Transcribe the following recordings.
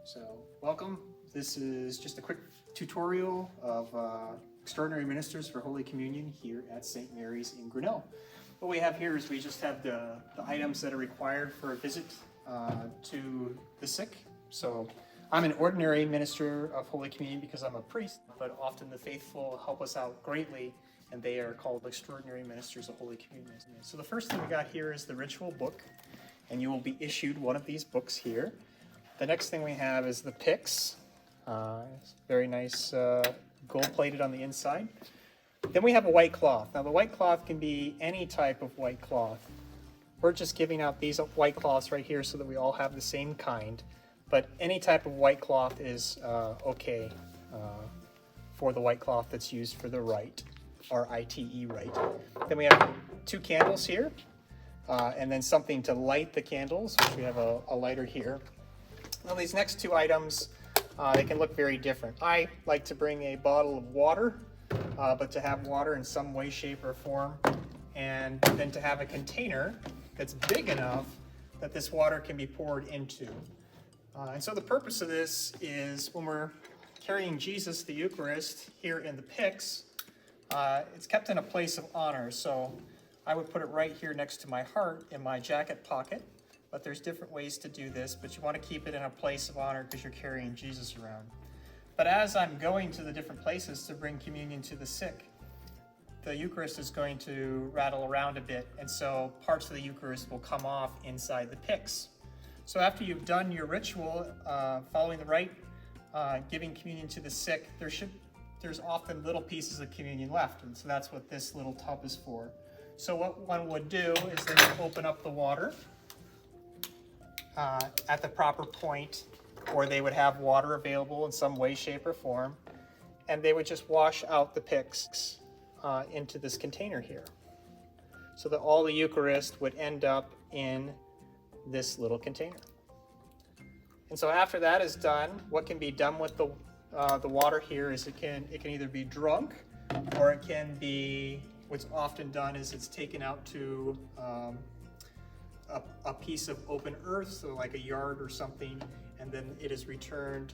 So welcome. This is just a quick tutorial of Extraordinary Ministers for Holy Communion here at St. Mary's in Grinnell. What we have here is we just have the items that are required for a visit to the sick. So I'm an ordinary minister of Holy Communion because I'm a priest, but often the faithful help us out greatly, and they are called Extraordinary Ministers of Holy Communion. So the first thing we got here is the ritual book, and you will be issued one of these books here. The next thing we have is the pyx. Very nice, gold-plated on the inside. Then we have a white cloth. Now the white cloth can be any type of white cloth. We're just giving out these white cloths right here so that we all have the same kind. But any type of white cloth is okay for the white cloth that's used for the rite, R-I-T-E, rite. Then we have 2 candles here, and then something to light the candles, which we have a lighter here. Now these next 2 items, they can look very different. I like to bring a bottle of water, but to have water in some way, shape, or form, and then to have a container that's big enough that this water can be poured into. And so the purpose of this is when we're carrying Jesus, the Eucharist, here in the pyx, it's kept in a place of honor. So I would put it right here next to my heart in my jacket pocket. But there's different ways to do this, but you want to keep it in a place of honor because you're carrying Jesus around. But as I'm going to the different places to bring communion to the sick, the Eucharist is going to rattle around a bit, and so parts of the Eucharist will come off inside the pyx. So after you've done your ritual, following the rite, giving communion to the sick, there's often little pieces of communion left, and so that's what this little tub is for. So what one would do is then you open up the water at the proper point, or they would have water available in some way, shape, or form, and they would just wash out the pyx into this container here, so that all the Eucharist would end up in this little container. And so after that is done, what can be done with the water here is it can either be drunk, or it can be, what's often done is it's taken out to a piece of open earth, so like a yard or something, and then it is returned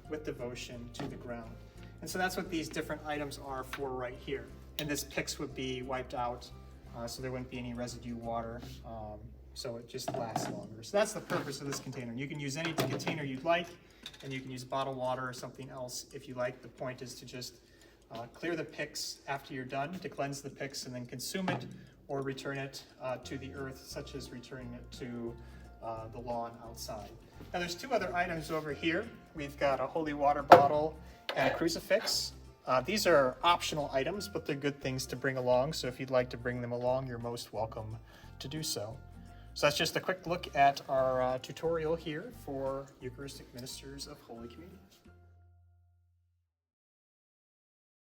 with devotion to the ground. And so that's what these different items are for right here. And this pyx would be wiped out, so there wouldn't be any residue water, so it just lasts longer. So that's the purpose of this container. You can use any container you'd like, and you can use bottled water or something else if you like. The point is to just clear the pyx after you're done, to cleanse the pyx and then consume it, or return it to the earth, such as returning it to the lawn outside. Now there's 2 other items over here. We've got a holy water bottle and a crucifix. These are optional items, but they're good things to bring along, so if you'd like to bring them along, you're most welcome to do so. So that's just a quick look at our tutorial here for Eucharistic Ministers of Holy Communion.